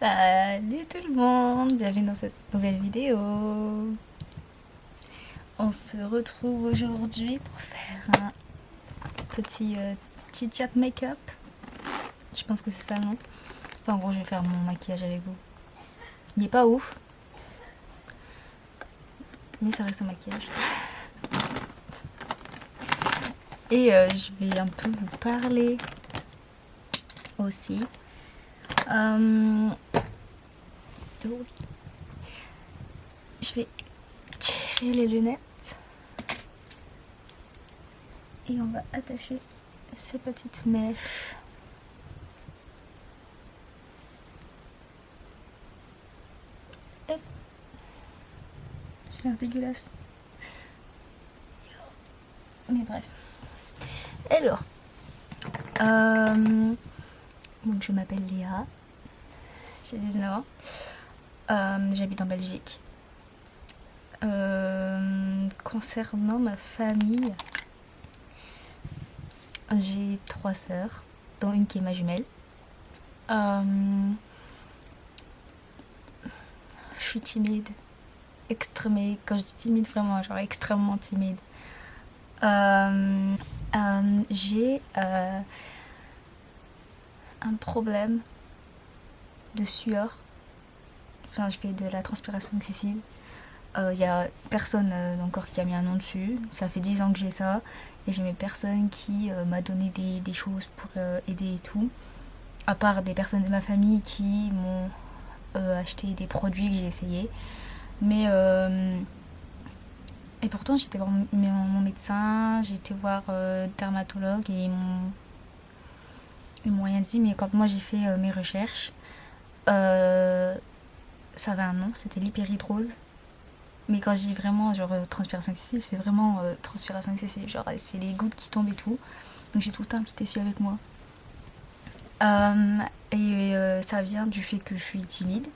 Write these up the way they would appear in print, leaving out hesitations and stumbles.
Salut tout le monde, bienvenue dans cette nouvelle vidéo. On se retrouve aujourd'hui pour faire un petit chit-chat make-up. Je pense que c'est ça le nom. Enfin en gros je vais faire mon maquillage avec vous. Il n'est pas ouf, mais ça reste un maquillage. Et je vais un peu vous parler aussi. Je vais tirer les lunettes et on va attacher ces petites mèches. Hop. J'ai l'air dégueulasse. Mais bref. Alors, donc je m'appelle Léa, j'ai 19 ans, j'habite en Belgique. Concernant ma famille, j'ai 3 sœurs, dont une qui est ma jumelle. Je suis timide, quand je dis timide, vraiment, genre extrêmement timide. J'ai un problème de sueur. Enfin, je fais de la transpiration excessive. Il y a personne encore qui a mis un nom dessus. Ça fait 10 ans que j'ai ça. Et j'ai personne qui m'a donné des choses pour aider et tout. À part des personnes de ma famille qui m'ont acheté des produits que j'ai essayé. Mais et pourtant j'étais voir mon médecin, j'ai été voir dermatologue et ils m'ont rien dit. Mais quand moi j'ai fait mes recherches, ça avait un nom, c'était l'hyperhidrose. Mais quand je dis vraiment genre transpiration excessive, c'est vraiment transpiration excessive. Genre c'est les gouttes qui tombent et tout. Donc j'ai tout le temps un petit essuie avec moi. Ça vient du fait que je suis timide.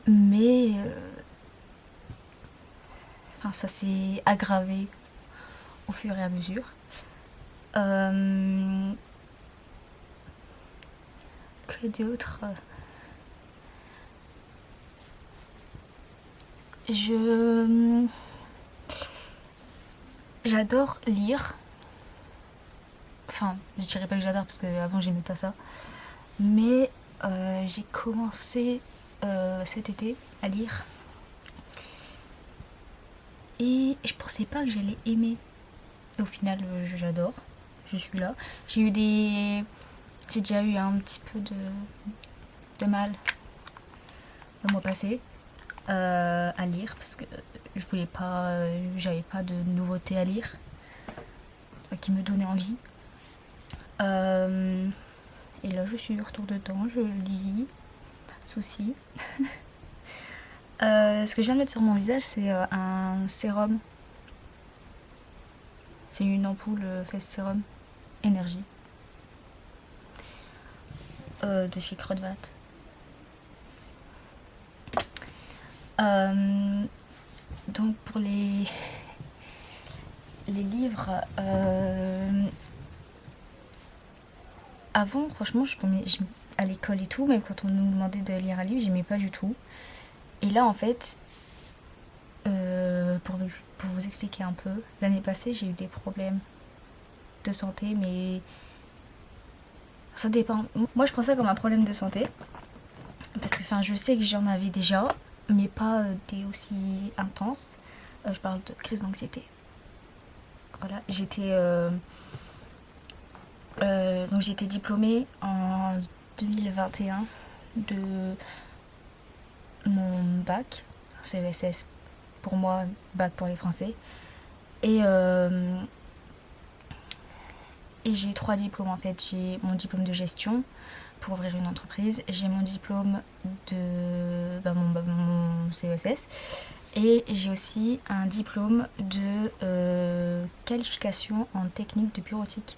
Mais enfin, ça s'est aggravé au fur et à mesure. Que d'autre? J'adore lire. Enfin, je dirais pas que j'adore parce qu'avant j'aimais pas ça. Mais j'ai commencé cet été à lire. Et je pensais pas que j'allais aimer. Et au final, j'adore. Je suis là. J'ai déjà eu un petit peu de mal le mois passé à lire parce que je voulais pas, j'avais pas de nouveautés à lire qui me donnaient envie. Et là, je suis de retour dedans, je le dis, pas de soucis. Ce que je viens de mettre sur mon visage, c'est un sérum. C'est une ampoule Face Serum Énergie de chez Kruidvat. Donc pour les livres, avant franchement à l'école et tout, même quand on nous demandait de lire un livre, j'aimais pas du tout. Et là en fait, pour vous expliquer un peu, l'année passée j'ai eu des problèmes de santé, mais ça dépend. Moi je prends ça comme un problème de santé parce que je sais que j'en avais déjà, mais pas des aussi intenses. Je parle de crise d'anxiété. Voilà, donc j'ai été diplômée en 2021 de mon bac, CESS pour moi, bac pour les Français. Et j'ai 3 diplômes en fait. J'ai mon diplôme de gestion pour ouvrir une entreprise. J'ai mon diplôme de mon CESS. Et j'ai aussi un diplôme de qualification en technique de bureautique.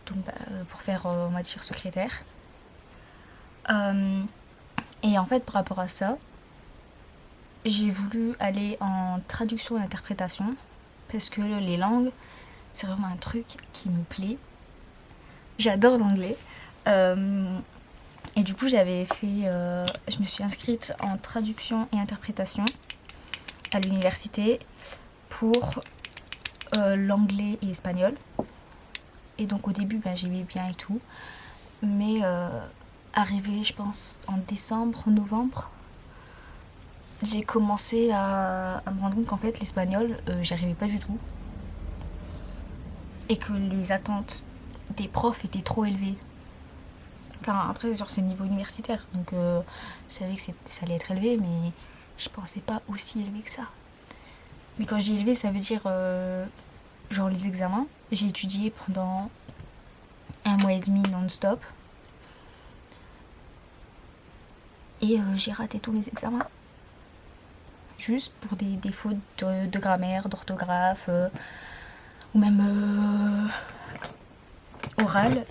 Donc pour faire, on va dire, secrétaire. Et en fait, par rapport à ça, j'ai voulu aller en traduction et interprétation parce que les langues, c'est vraiment un truc qui me plaît. J'adore l'anglais. Et du coup, je me suis inscrite en traduction et interprétation à l'université pour l'anglais et espagnol. Et donc au début, j'aimais bien et tout. Mais arrivé, je pense, en décembre, novembre, j'ai commencé à me rendre compte qu'en fait, l'espagnol, j'y arrivais pas du tout. Et que les attentes des profs étaient trop élevées. Enfin, après, genre, c'est le niveau universitaire. Donc, je savais que ça allait être élevé, mais je pensais pas aussi élevé que ça. Mais quand je dis élevé, ça veut dire, genre, les examens. J'ai étudié pendant 1 mois et demi non-stop. Et j'ai raté tous mes examens. Juste pour des fautes de grammaire, d'orthographe, ou même orale.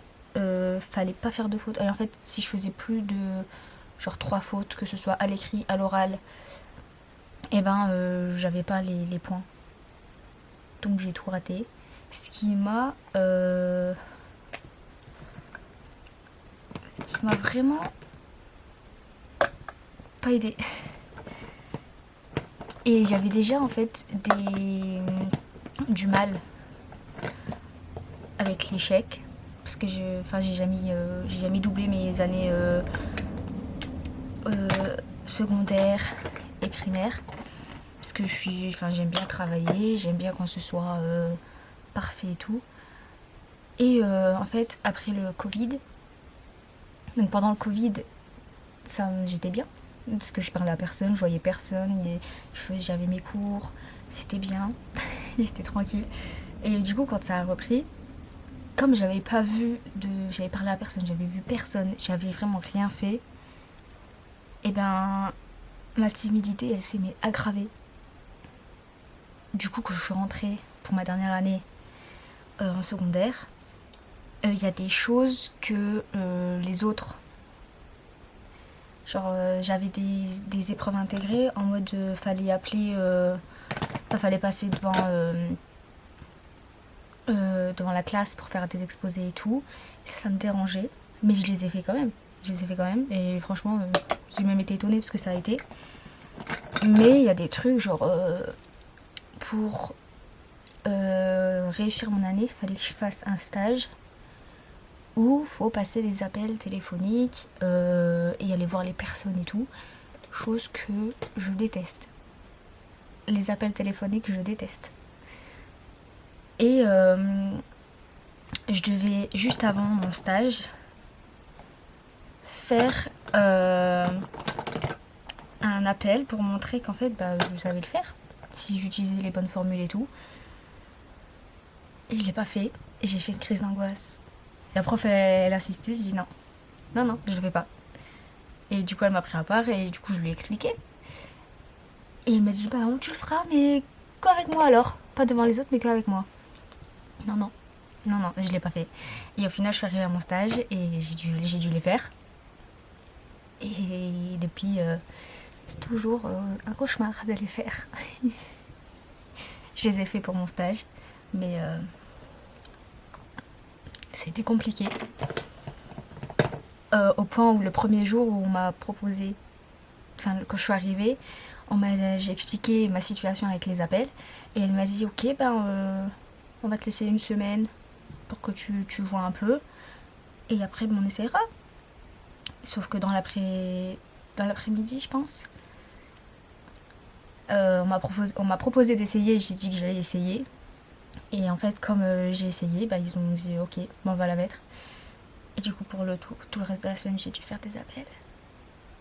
Fallait pas faire de fautes. Et en fait, si je faisais plus de genre 3 fautes, que ce soit à l'écrit, à l'oral, et j'avais pas les points. Donc j'ai tout raté. Ce qui m'a vraiment pas aidé. Et j'avais déjà en fait du mal avec l'échec parce que j'ai jamais doublé mes années secondaires et primaires parce que j'aime bien travailler, j'aime bien quand ce soit parfait et tout. Et en fait, après le Covid, donc pendant le Covid, j'étais bien parce que je parlais à personne, je voyais personne, j'avais mes cours, c'était bien, j'étais tranquille. Et du coup, quand ça a repris, comme j'avais parlé à personne, j'avais vu personne, j'avais vraiment rien fait, et ma timidité, elle s'est aggravée. Du coup, quand je suis rentrée pour ma dernière année en secondaire, il y a des choses que les autres, genre j'avais des épreuves intégrées en mode fallait fallait passer devant la classe pour faire des exposés et tout. Et ça me dérangeait. Mais je les ai fait quand même. Et franchement, j'ai même été étonnée parce que ça a été. Mais il y a des trucs, genre, pour réussir mon année, il fallait que je fasse un stage où il faut passer des appels téléphoniques et aller voir les personnes et tout. Chose que je déteste. Les appels téléphoniques, je déteste. Et je devais, juste avant mon stage, faire un appel pour montrer qu'en fait, je savais le faire, si j'utilisais les bonnes formules et tout. Et je l'ai pas fait, et j'ai fait une crise d'angoisse. La prof, elle insistait, j'ai dit non. Non, je le fais pas. Et du coup, elle m'a pris à part, et du coup, je lui ai expliqué. Et elle m'a dit, tu le feras, mais qu'avec moi alors. Pas devant les autres, mais qu'avec moi. Non, je l'ai pas fait. Et au final, je suis arrivée à mon stage et j'ai dû les faire. Et depuis, c'est toujours un cauchemar de les faire. Je les ai fait pour mon stage, mais c'était compliqué. Au point où le premier jour où on m'a proposé, quand je suis arrivée, j'ai expliqué ma situation avec les appels et elle m'a dit ok, on va te laisser une semaine pour que tu vois un peu et après on essaiera. Sauf que dans l'après-midi, je pense, on m'a proposé d'essayer, j'ai dit que j'allais essayer. Et en fait, comme j'ai essayé, ils ont dit ok, on va la mettre. Et du coup, pour tout le reste de la semaine, j'ai dû faire des appels.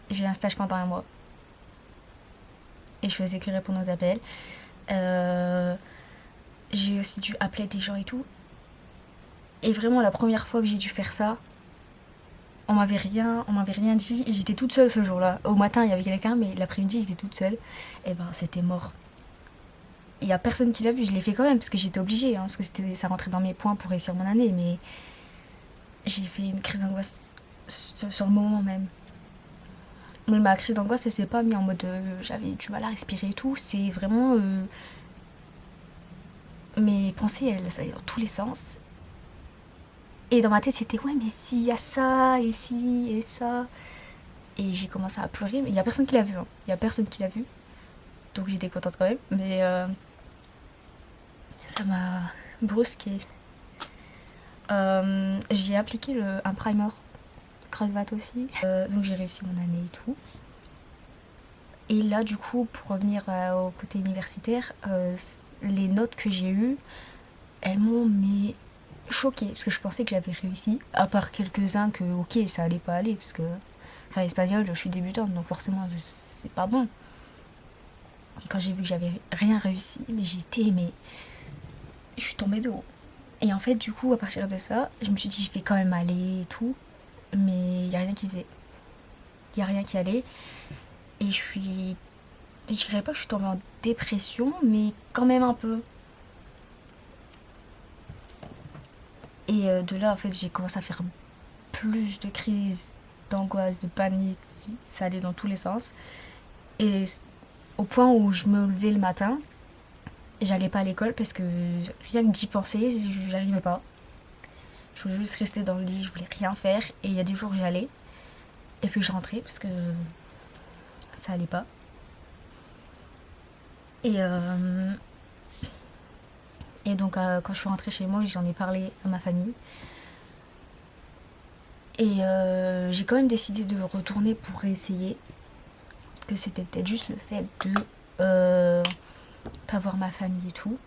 J'ai un stage pendant 1 mois. Et je faisais que répondre aux appels. J'ai aussi dû appeler des gens et tout. Et vraiment, la première fois que j'ai dû faire ça, on m'avait rien dit. Et j'étais toute seule ce jour-là. Au matin, il y avait quelqu'un, mais l'après-midi, j'étais toute seule. Et c'était mort. Il n'y a personne qui l'a vu. Je l'ai fait quand même, parce que j'étais obligée. Parce que ça rentrait dans mes points pour réussir mon année. Mais j'ai fait une crise d'angoisse sur le moment même. Mais ma crise d'angoisse, elle s'est pas mise en mode j'avais du mal à respirer et tout. C'est vraiment mes pensées, elles allaient dans tous les sens. Et dans ma tête, c'était ouais, mais s'il y a ça, et si, et ça. Et j'ai commencé à pleurer, mais il y a personne qui l'a vu, hein. Il y a personne qui l'a vu. Donc j'étais contente quand même. Mais ça m'a brusqué. J'ai appliqué un primer cravate aussi. Donc j'ai réussi mon année et tout. Et là, du coup, pour revenir au côté universitaire, les notes que j'ai eues, elles m'ont mais choquée. Parce que je pensais que j'avais réussi. À part quelques-uns que, ok, ça allait pas aller. Parce que, enfin, espagnol, je suis débutante, donc forcément, c'est pas bon. Et quand j'ai vu que j'avais rien réussi, mais j'ai été, mais je suis tombée de haut. Et en fait, du coup, à partir de ça, je me suis dit, je vais quand même aller et tout. Mais il n'y a rien qui faisait. Il n'y a rien qui allait. Et je suis. Je dirais pas que je suis tombée en dépression, mais quand même un peu. Et de là, en fait, j'ai commencé à faire plus de crises d'angoisse, de panique. Ça allait dans tous les sens. Et au point où je me levais le matin, j'allais pas à l'école parce que rien que d'y penser, j'arrivais pas. Je voulais juste rester dans le lit, je voulais rien faire. Et il y a des jours, j'y allais. Et puis je rentrais parce que ça allait pas. Et, euh, et donc, quand je suis rentrée chez moi, j'en ai parlé à ma famille. Et j'ai quand même décidé de retourner pour réessayer. Que c'était peut-être juste le fait de pas voir ma famille et tout.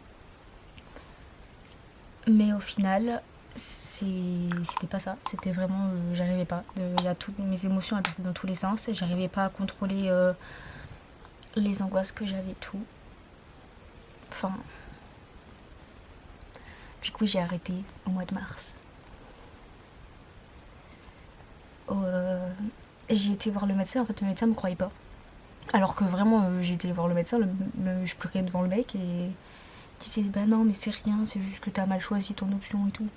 Mais au final, c'était pas ça. C'était vraiment. J'arrivais pas. Il y a toutes mes émotions, elles partaient dans tous les sens. Et j'arrivais pas à contrôler les angoisses que j'avais et tout. Enfin. Du coup, j'ai arrêté au mois de mars. J'ai été voir le médecin. En fait, le médecin me croyait pas. Alors que vraiment, j'ai été voir le médecin, je pleurais devant le mec et il disait bah non, mais c'est rien, c'est juste que t'as mal choisi ton option et tout.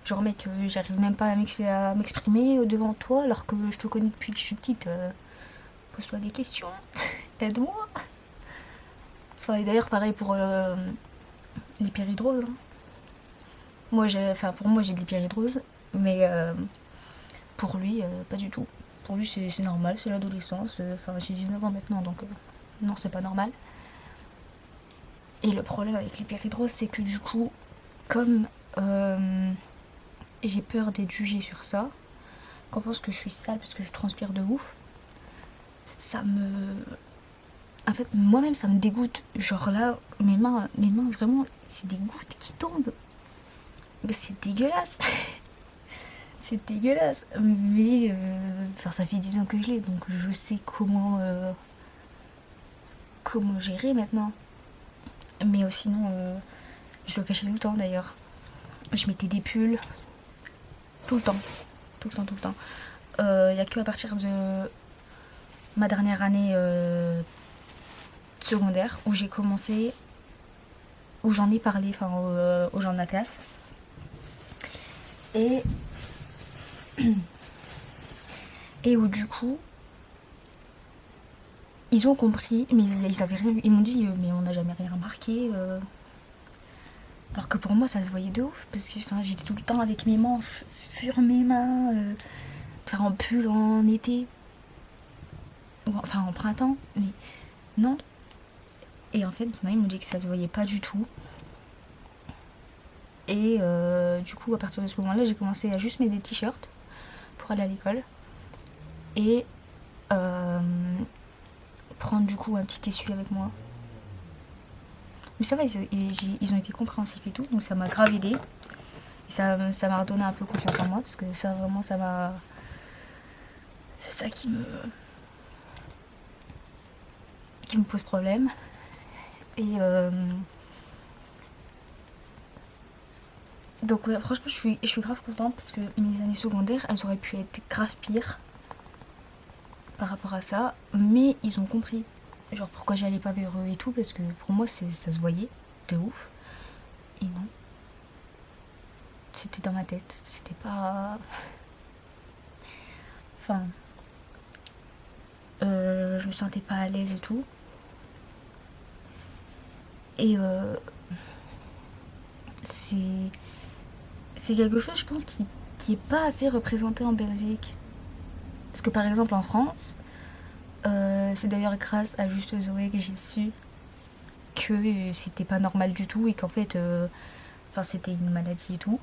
Genre, mec, j'arrive même pas à m'exprimer devant toi alors que je te connais depuis que je suis petite. Pose-toi des questions, aide-moi. Enfin, et d'ailleurs, pareil pour l'hyperhidrose, hein. Pour moi, j'ai de l'hyperhidrose, mais pour lui, pas du tout. Pour lui, c'est normal, c'est l'adolescence. Enfin, j'ai 19 ans maintenant, donc non, c'est pas normal. Et le problème avec l'hyperhidrose, c'est que du coup, comme j'ai peur d'être jugée sur ça, qu'on pense que je suis sale parce que je transpire de ouf, ça me. En fait, moi-même, ça me dégoûte. Genre là, mes mains vraiment, c'est des gouttes qui tombent. C'est dégueulasse. C'est dégueulasse. Mais enfin, ça fait 10 ans que je l'ai, donc je sais comment gérer maintenant. Mais sinon, je le cachais tout le temps d'ailleurs. Je mettais des pulls tout le temps. Tout le temps, tout le temps. Il n'y a que à partir de ma dernière année secondaire où j'ai commencé, où j'en ai parlé enfin, aux gens de la classe. Et, et où du coup, ils ont compris, mais ils avaient rien vu. Ils m'ont dit, mais on n'a jamais rien remarqué. Alors que pour moi, ça se voyait de ouf, parce que j'étais tout le temps avec mes manches sur mes mains, en pull en été, enfin en printemps, mais non. Et en fait, ils m'ont dit que ça se voyait pas du tout. Et du coup, à partir de ce moment-là, j'ai commencé à juste mettre des t-shirts pour aller à l'école. Et prendre du coup un petit essuie avec moi. Mais ça va, ils ont été compréhensifs et tout, donc ça m'a grave aidé. Et ça m'a redonné un peu confiance en moi, parce que ça vraiment, ça m'a. C'est ça qui me pose problème. Et donc ouais, franchement, je suis grave contente parce que mes années secondaires, elles auraient pu être grave pires par rapport à ça, mais ils ont compris. Genre pourquoi j'allais pas vers eux et tout, parce que pour moi, ça se voyait de ouf. Et non. C'était dans ma tête. C'était pas. Enfin. Je me sentais pas à l'aise et tout. Et c'est c'est quelque chose, je pense, qui est pas assez représenté en Belgique. Parce que par exemple en France, c'est d'ailleurs grâce à Juste Zoé que j'ai su que c'était pas normal du tout et qu'en fait, enfin c'était une maladie et tout.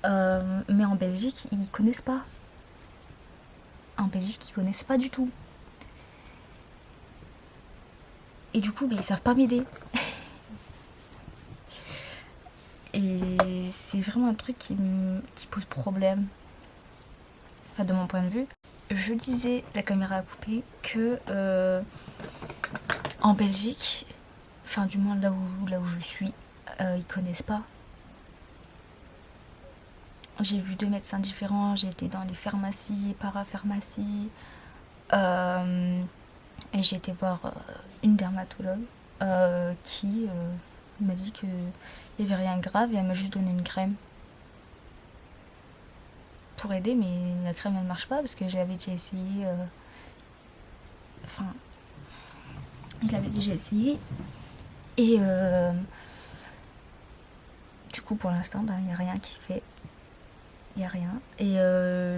Mais en Belgique, ils connaissent pas. En Belgique, ils connaissent pas du tout. Et du coup, ils savent pas m'aider. Et c'est vraiment un truc qui pose problème. Enfin, de mon point de vue. Je disais, la caméra a coupé, que en Belgique, enfin du moins là où je suis, ils connaissent pas. J'ai vu 2 médecins différents, j'ai été dans les pharmacies, parapharmacies, et j'ai été voir une dermatologue qui m'a dit qu'il n'y avait rien de grave et elle m'a juste donné une crème pour aider, mais la crème elle marche pas parce que j'avais déjà essayé. Enfin, je l'avais déjà essayé et du coup pour l'instant il n'y a rien qui fait. Il n'y a rien. Et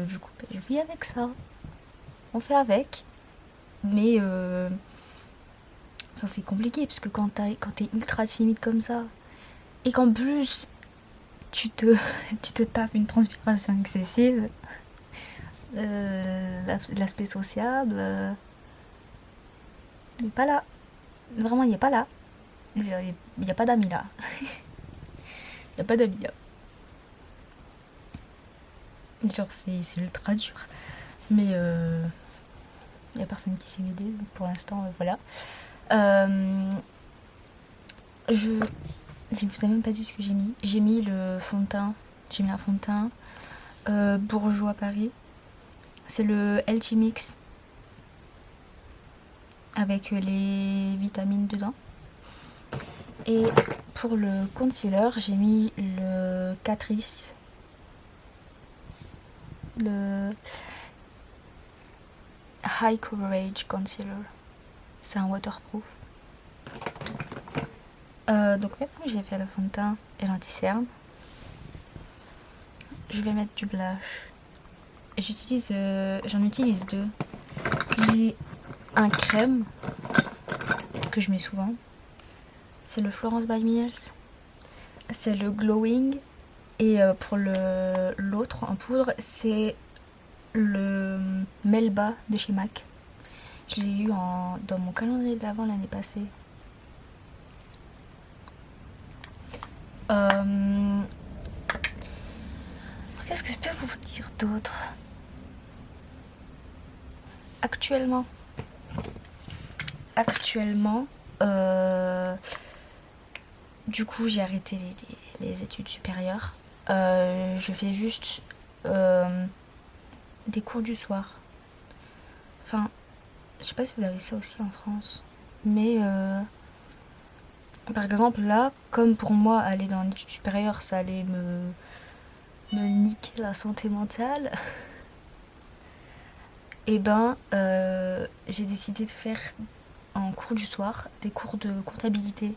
du coup je vis avec ça. On fait avec. Mais enfin, c'est compliqué parce que quand t'es ultra timide comme ça et qu'en plus tu te tapes une transpiration excessive, l'aspect sociable, il n'est pas là. Vraiment, il n'est pas là. Il n'y a pas d'amis là. Il n'y a pas d'amis là. Genre, c'est ultra dur. Mais il n'y a personne qui sait m'aider. Donc pour l'instant, voilà. Je vous ai même pas dit ce que j'ai mis. J'ai mis le fond de teint. J'ai mis un fond de teint Bourjois Paris. C'est le Healthy Mix avec les vitamines dedans. Et pour le concealer, j'ai mis le Catrice. Le High Coverage Concealer. C'est un waterproof. Donc maintenant que j'ai fait le fond de teint et l'anti-cerne, je vais mettre du blush. J'en utilise 2. J'ai un crème que je mets souvent. C'est le Florence by Mills. C'est le Glowing. Et pour l'autre en poudre, c'est le Melba de chez MAC. Je l'ai eu dans mon calendrier de l'Avent l'année passée. Qu'est-ce que je peux vous dire d'autre? Actuellement, du coup, j'ai arrêté les études supérieures. Je fais juste des cours du soir. Enfin, je sais pas si vous avez ça aussi en France, mais par exemple là, comme pour moi aller dans l'étude supérieure, ça allait me niquer la santé mentale, et ben j'ai décidé de faire en cours du soir des cours de comptabilité.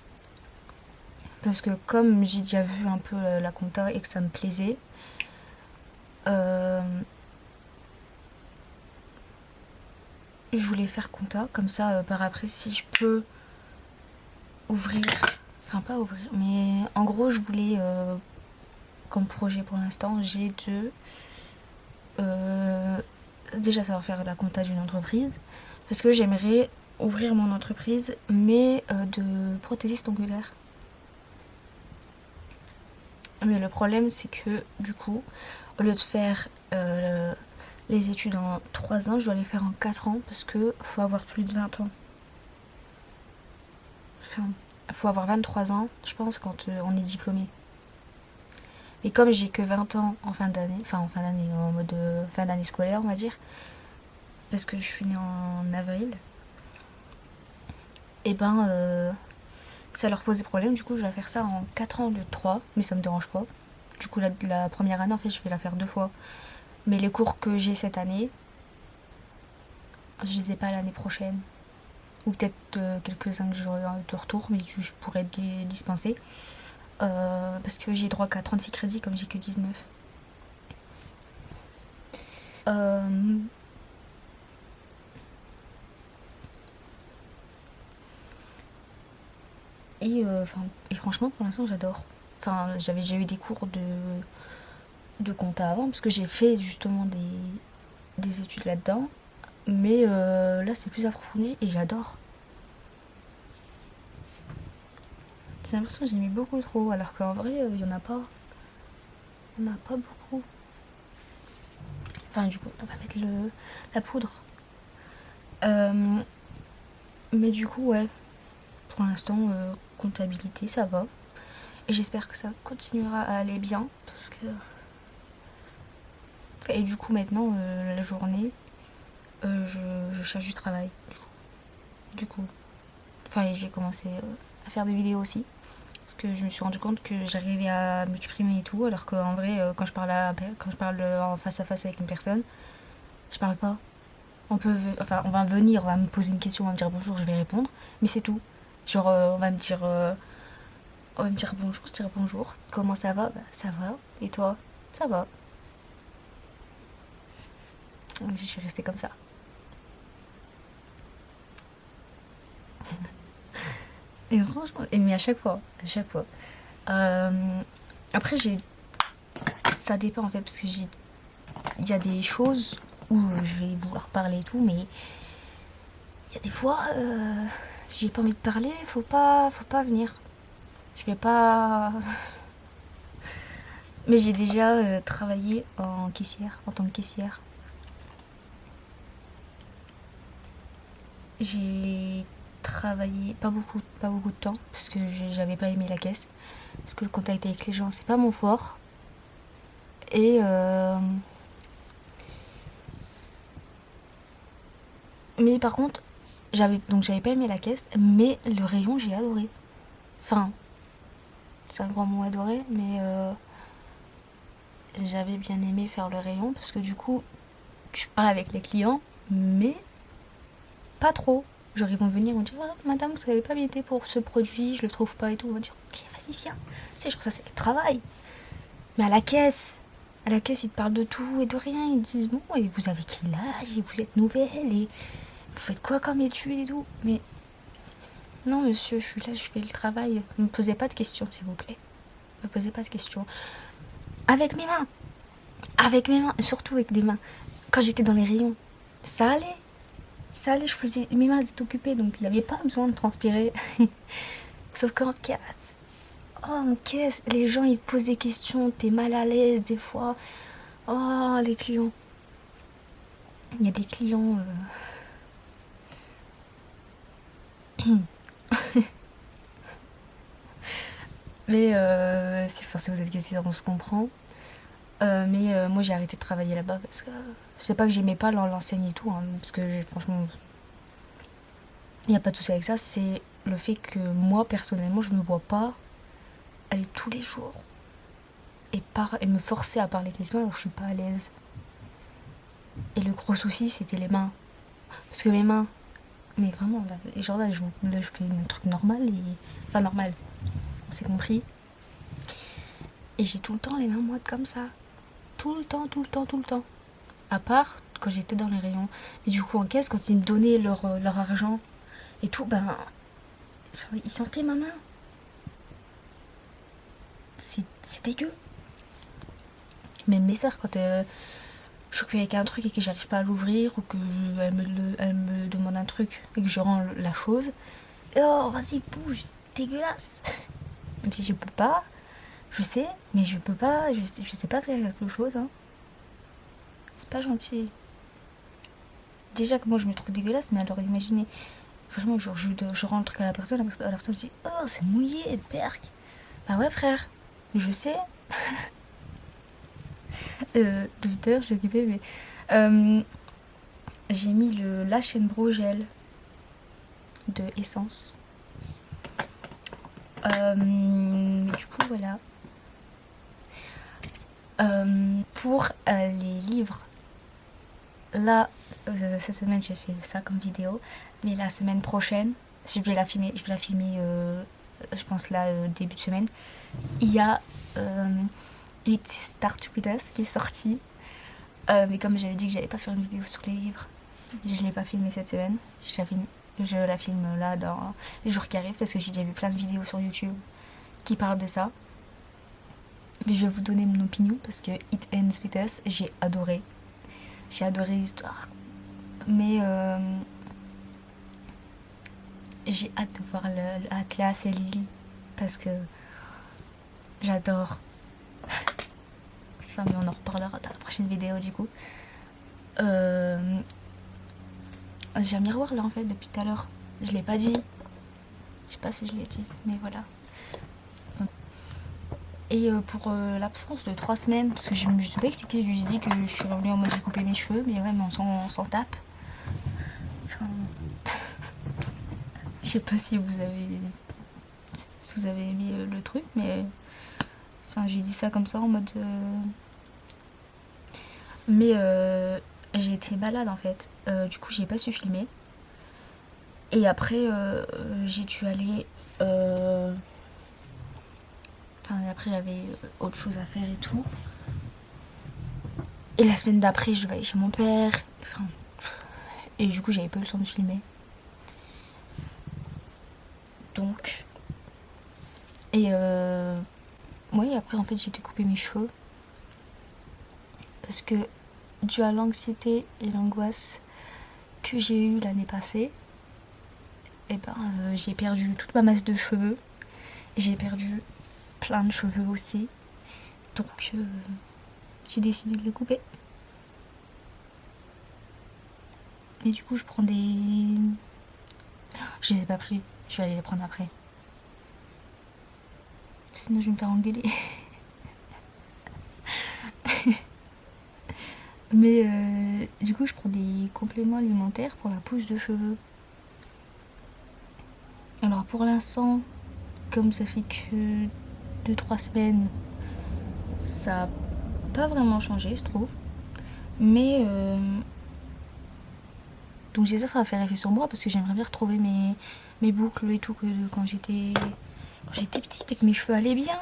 Parce que comme j'ai déjà vu un peu la compta et que ça me plaisait, je voulais faire compta. Comme ça, par après, si je peux ouvrir... Enfin, pas ouvrir, mais en gros, je voulais, comme projet pour l'instant, j'ai déjà savoir faire la compta d'une entreprise. Parce que j'aimerais ouvrir mon entreprise, mais de prothésiste ongulaire. Mais le problème, c'est que du coup, au lieu de faire les études en 3 ans, je dois les faire en 4 ans parce que faut avoir plus de 20 ans. Enfin, faut avoir 23 ans, je pense, quand on est diplômé. Mais comme j'ai que 20 ans en fin d'année, en mode fin d'année scolaire, on va dire, parce que je suis née en avril, et ben ça leur posait problème. Du coup, je vais faire ça en 4 ans au lieu de 3, mais ça me dérange pas. Du coup, la première année, en fait, je vais la faire 2 fois. Mais les cours que j'ai cette année, je les ai pas l'année prochaine. Ou peut-être quelques-uns que j'aurai de retour, mais je pourrais les dispenser. parce que j'ai droit qu'à 36 crédits comme j'ai que 19. Euh, et franchement, pour l'instant, j'adore. Enfin, j'avais déjà eu des cours de compta avant, parce que j'ai fait justement des études là-dedans. Mais là, c'est plus approfondi et j'adore. J'ai l'impression que j'ai mis beaucoup trop, alors qu'en vrai, il n'y en a pas. Il n'y en a pas beaucoup. Enfin, du coup, on va mettre la poudre. Euh, mais du coup, ouais, pour l'instant, comptabilité, ça va. Et j'espère que ça continuera à aller bien. Parce que. Et du coup, maintenant, la journée, je cherche du travail. Du coup. Enfin, j'ai commencé à faire des vidéos aussi. Parce que je me suis rendu compte que j'arrivais à m'exprimer et tout. Alors qu'en vrai, quand je parle en face à face avec une personne, je parle pas. Enfin, on va venir, on va me poser une question, on va me dire bonjour, je vais répondre. Mais c'est tout. Genre, on va me dire bonjour, je dirai bonjour. Comment ça va? Bah, ça va. Et toi? Ça va. Donc, je suis restée comme ça. Et franchement, mais à chaque fois, à chaque fois. Euh, après, ça dépend en fait, parce que il y a des choses où je vais vouloir parler et tout, mais il y a des fois, si j'ai pas envie de parler, faut pas venir. Je vais pas. Mais j'ai déjà travaillé en caissière, en tant que caissière. J'ai travaillé pas beaucoup de temps, parce que j'avais pas aimé la caisse. Parce que le contact avec les gens, c'est pas mon fort. Et mais par contre, j'avais pas aimé la caisse, mais le rayon j'ai adoré. Enfin, c'est un grand mot adoré, mais j'avais bien aimé faire le rayon parce que du coup, tu parles avec les clients, mais pas trop. Genre ils vont venir, ils vont dire ah, madame, vous savez pas m'aider pour ce produit, je le trouve pas et tout. On va dire ok, vas-y, viens. Tu sais, genre ça c'est le travail. Mais à la caisse, ils te parlent de tout et de rien. Ils te disent bon, et vous avez quel âge et vous êtes nouvelle et vous faites quoi comme études et tout. Mais non, monsieur, je suis là, je fais le travail. Ne me posez pas de questions, s'il vous plaît. Ne me posez pas de questions. Avec mes mains. Avec mes mains. Surtout avec des mains. Quand j'étais dans les rayons, ça allait. Ça allait, je faisais. Mes mains étaient occupées, donc il n'y avait pas besoin de transpirer. Sauf qu'en caisse. Oh, en caisse, les gens ils te posent des questions, t'es mal à l'aise des fois. Oh, les clients. Il y a des clients. Mais si vous êtes caissière, on se comprend. Mais moi j'ai arrêté de travailler là-bas parce que c'est pas que j'aimais pas l'enseigne et tout, hein, parce que franchement il n'y a pas de souci avec ça, c'est le fait que moi personnellement je me vois pas aller tous les jours et me forcer à parler avec quelqu'un alors que je suis pas à l'aise. Et le gros souci c'était les mains. Parce que mes mains, mais vraiment, là, et genre là, je fais un truc normal et. Enfin normal, on s'est compris. Et j'ai tout le temps les mains moites comme ça. Tout le temps, tout le temps, tout le temps. À part quand j'étais dans les rayons. Mais du coup, en caisse, quand ils me donnaient leur argent et tout, ben. Ils sentaient ma main. C'est dégueu. Même mes sœurs, quand je suis avec un truc et que j'arrive pas à l'ouvrir, ou elle me demande un truc et que je rends la chose, oh, vas-y, bouge, dégueulasse. Même si je peux pas, je sais, mais je peux pas, je sais pas faire quelque chose, hein. C'est pas gentil. Déjà que moi je me trouve dégueulasse, mais alors imaginez, vraiment, genre je rends le truc à la personne se dit oh, c'est mouillé, perc. Bah ouais, frère, je sais. Depuis tout à l'heure, je suis occupée, mais j'ai mis le Lash Bro Gel de Essence. Du coup, voilà. Pour les livres, là, cette semaine, j'ai fait ça comme vidéo, mais la semaine prochaine, je vais la filmer je pense là début de semaine, il y a It Start With Us qui est sorti. Mais comme j'avais dit que j'allais pas faire une vidéo sur les livres, je l'ai pas filmé cette semaine. Je la filme là dans les jours qui arrivent parce que j'ai déjà vu plein de vidéos sur YouTube qui parlent de ça. Mais je vais vous donner mon opinion parce que It Ends With Us, j'ai adoré. J'ai adoré l'histoire. Mais j'ai hâte de voir le Atlas et Lily parce que j'adore. Enfin, mais on en reparlera dans la prochaine vidéo du coup. J'ai un miroir là en fait depuis tout à l'heure. Je l'ai pas dit. Je sais pas si je l'ai dit, mais voilà. Et pour l'absence de 3 semaines, parce que je me suis pas expliqué, je lui ai dit que je suis revenue en mode de couper mes cheveux, mais ouais, mais on s'en tape. Enfin, je sais pas si vous avez aimé le truc, mais enfin, j'ai dit ça comme ça en mode. Mais j'ai été malade en fait. Du coup, j'ai pas su filmer. Et après, j'ai dû aller. Enfin, après, j'avais autre chose à faire et tout. Et la semaine d'après, je devais aller chez mon père. Enfin, et du coup, j'avais pas eu le temps de filmer. Donc. Et oui, après, en fait, j'ai été couper mes cheveux. Parce que, dû à l'anxiété et l'angoisse que j'ai eue l'année passée, et ben, j'ai perdu toute ma masse de cheveux. J'ai perdu plein de cheveux aussi. Donc, j'ai décidé de les couper. Et du coup, je prends des. Je les ai pas pris. Je vais aller les prendre après. Sinon, je vais me faire engueuler. Mais du coup, je prends des compléments alimentaires pour la pousse de cheveux. Alors, pour l'instant, comme ça fait que 2-3 semaines, ça n'a pas vraiment changé, je trouve. Mais donc j'espère que ça va faire effet sur moi parce que j'aimerais bien retrouver mes boucles et tout que quand j'étais petite et que mes cheveux allaient bien.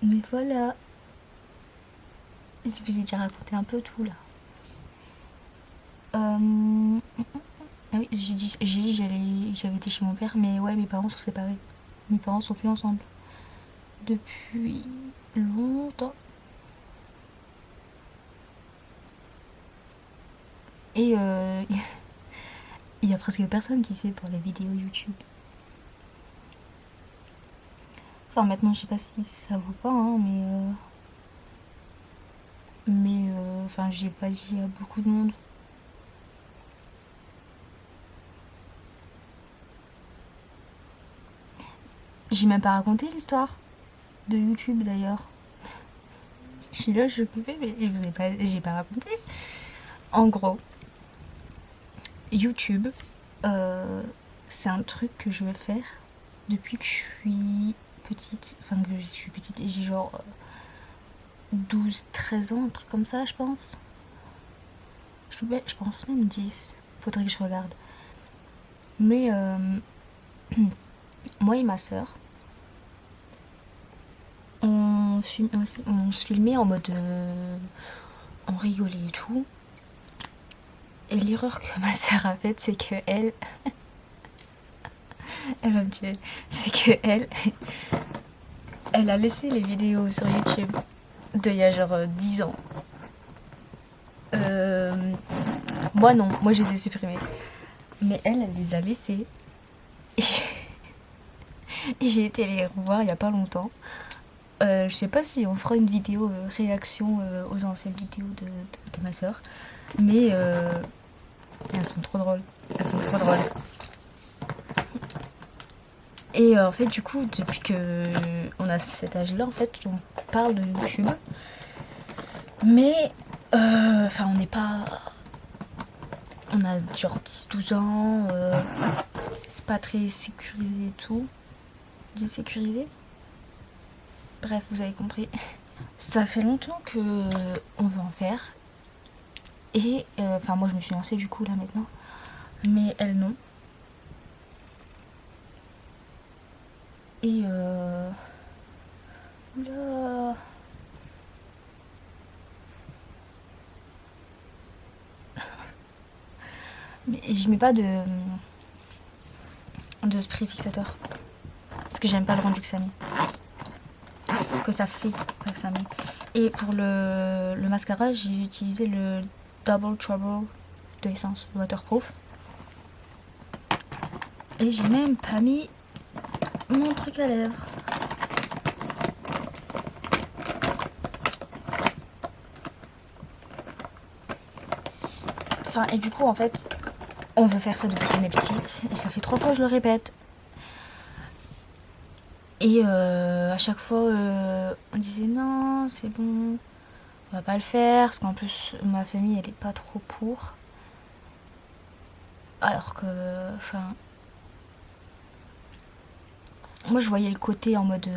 Mais voilà. Je vous ai déjà raconté un peu tout là. Ah oui, j'ai dit j'avais été chez mon père, mais ouais, mes parents sont séparés. Mes parents sont plus ensemble. Depuis longtemps. Et il y a presque personne qui sait pour les vidéos YouTube. Enfin, maintenant, je sais pas si ça vaut pas, hein, mais enfin, j'ai pas dit à beaucoup de monde. J'ai même pas raconté l'histoire de YouTube d'ailleurs. Je suis là, je suis coupée, mais j'ai pas raconté. En gros, YouTube, c'est un truc que je veux faire depuis que je suis petite. Enfin, que je suis petite et j'ai genre 12-13 ans, un truc comme ça, je pense. Je pense même 10. Faudrait que je regarde. Mais moi et ma soeur, on se filmait en mode. On rigolait et tout. Et l'erreur que ma soeur a faite, c'est que elle va me tuer. C'est que elle a laissé les vidéos sur YouTube d'il y a genre 10 ans. Moi non, moi je les ai supprimées. Mais elle les a laissées. Et j'ai été les revoir il y a pas longtemps. Je sais pas si on fera une vidéo réaction aux anciennes vidéos de ma soeur. Mais elles sont trop drôles. Elles sont trop drôles. Et en fait, du coup, depuis que on a cet âge-là, en fait, on parle de YouTube. Mais, enfin, on n'est pas. On a genre 10-12 ans. C'est pas très sécurisé et tout. Désécurisé. Bref, vous avez compris. Ça fait longtemps que on veut en faire. Et, enfin, moi, je me suis lancée du coup là maintenant. Mais elle, non. Et oula. Mais je mets pas de spray fixateur. Parce que j'aime pas le rendu que ça met. Que ça fait, pas que ça met. Et pour le mascara, j'ai utilisé le Double Trouble de Essence Waterproof. Et j'ai même pas mis mon truc à lèvres. Enfin, et du coup, en fait, on veut faire ça depuis qu'on est petite. Et ça fait 3 fois que je le répète. Et à chaque fois, on disait non, c'est bon, on va pas le faire. Parce qu'en plus, ma famille, elle est pas trop pour. Alors que, enfin, moi je voyais le côté en mode,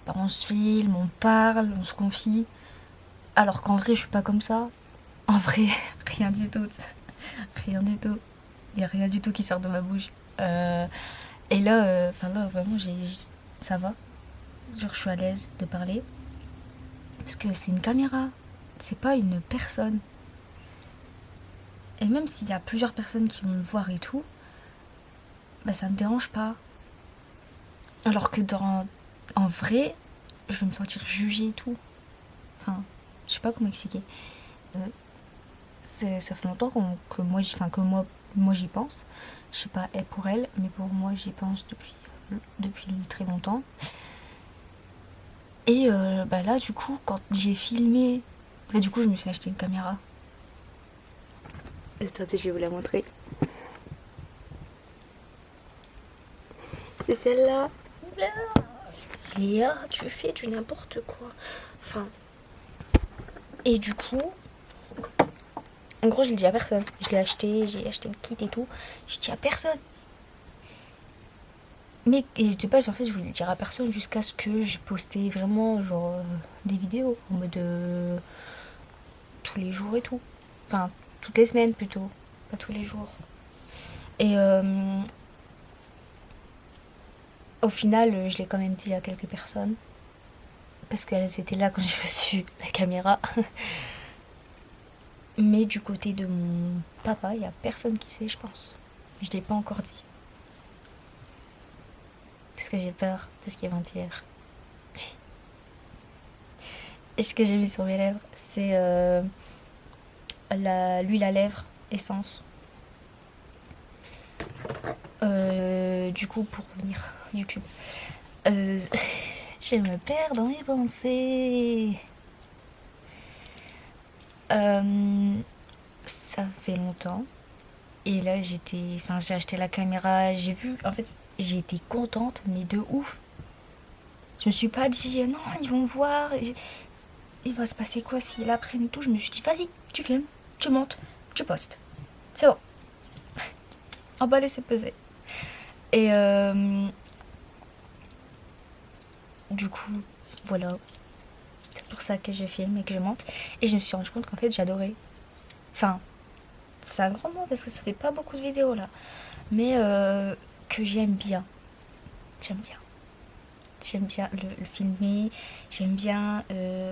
bah, on se filme, on parle, on se confie. Alors qu'en vrai, je suis pas comme ça. En vrai, rien du tout. Rien du tout. Il y a rien du tout qui sort de ma bouche. Et là, enfin là, vraiment, ça va. Genre, je suis à l'aise de parler. Parce que c'est une caméra. C'est pas une personne. Et même s'il y a plusieurs personnes qui vont le voir et tout, bah ça me dérange pas. Alors que en vrai, je vais me sentir jugée et tout. Enfin, je sais pas comment expliquer. Ça fait longtemps que moi j'y pense. Je sais pas elle pour elle, mais pour moi j'y pense depuis très longtemps. Et bah là du coup quand j'ai filmé, bah du coup je me suis acheté une caméra. Attendez, je vais vous la montrer. C'est celle-là. Léa, tu fais du n'importe quoi. Enfin. Et du coup, en gros, je l'ai dit à personne. Je l'ai acheté, j'ai acheté le kit et tout. J'ai dit à personne. Mais n'hésitez pas, en fait, je voulais le dire à personne jusqu'à ce que je postais vraiment, genre, des vidéos en mode tous les jours et tout. Enfin, toutes les semaines plutôt, pas tous les jours. Et au final, je l'ai quand même dit à quelques personnes. Parce qu'elles étaient là quand j'ai reçu la caméra. Mais du côté de mon papa, il n'y a personne qui sait, je pense. Je ne l'ai pas encore dit. Parce que j'ai peur de ce qu'ils vont dire. Et ce que j'ai mis sur mes lèvres, c'est l'huile à lèvres essence. Du coup, pour revenir YouTube, je me perds dans mes pensées. Ça fait longtemps. Et là, j'ai acheté la caméra, j'ai vu, en fait, j'ai été contente, mais de ouf. Je me suis pas dit, non, ils vont voir, il va se passer quoi s'ils apprennent et tout. Je me suis dit, vas-y, tu filmes, tu montes, tu postes. C'est bon. Emballer, c'est peser. Et du coup, voilà. C'est pour ça que je filme et que je monte. Et je me suis rendu compte qu'en fait, j'adorais. Enfin, c'est un grand mot parce que ça fait pas beaucoup de vidéos là. Mais que j'aime bien. J'aime bien. J'aime bien le filmer. J'aime bien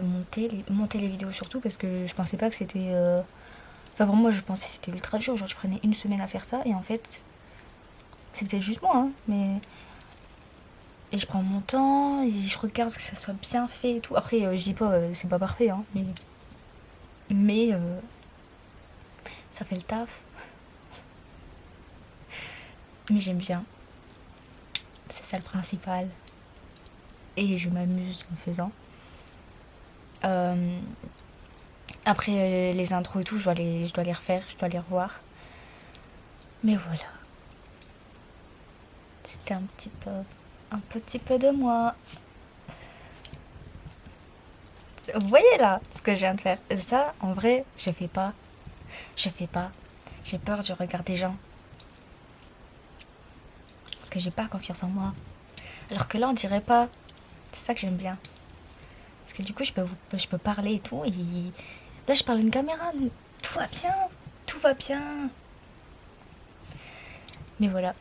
monter les vidéos surtout parce que je pensais pas que c'était... Enfin, pour moi, je pensais que c'était ultra dur. Genre, je prenais une semaine à faire ça. Et en fait, c'est peut-être juste moi, hein, mais... Et je prends mon temps, et je regarde que ça soit bien fait et tout. Après, je dis pas, c'est pas parfait, hein, mais ça fait le taf. Mais j'aime bien. C'est ça le principal. Et je m'amuse en faisant. Après, les intros et tout, je dois les refaire, je dois les revoir. Mais voilà. C'était un petit peu de moi. Vous voyez là ce que je viens de faire. Ça, en vrai, je fais pas. Je fais pas. J'ai peur du regard des gens. Parce que j'ai pas confiance en moi. Alors que là, on dirait pas. C'est ça que j'aime bien. Parce que du coup, je peux parler et tout. Et là, je parle à une caméra. Tout va bien. Tout va bien. Mais voilà.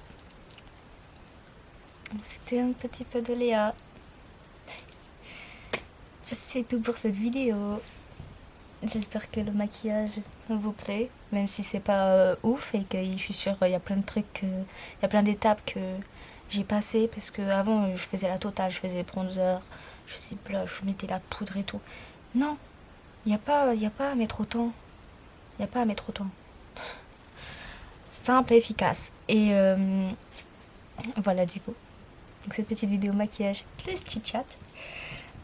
C'était un petit peu de Léa. C'est tout pour cette vidéo. J'espère que le maquillage vous plaît, même si c'est pas ouf et que je suis sûre il y a plein de trucs, il y a plein d'étapes que j'ai passées parce que avant je faisais la totale, je faisais bronzer, je faisais blush, je mettais la poudre et tout. Non, il y a pas à mettre autant. Il y a pas à mettre autant. Simple et efficace. Et voilà du coup. Donc cette petite vidéo maquillage plus chit-chat.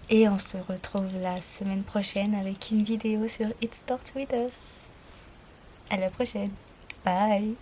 Et on se retrouve la semaine prochaine avec une vidéo sur It Starts With Us. À la prochaine. Bye.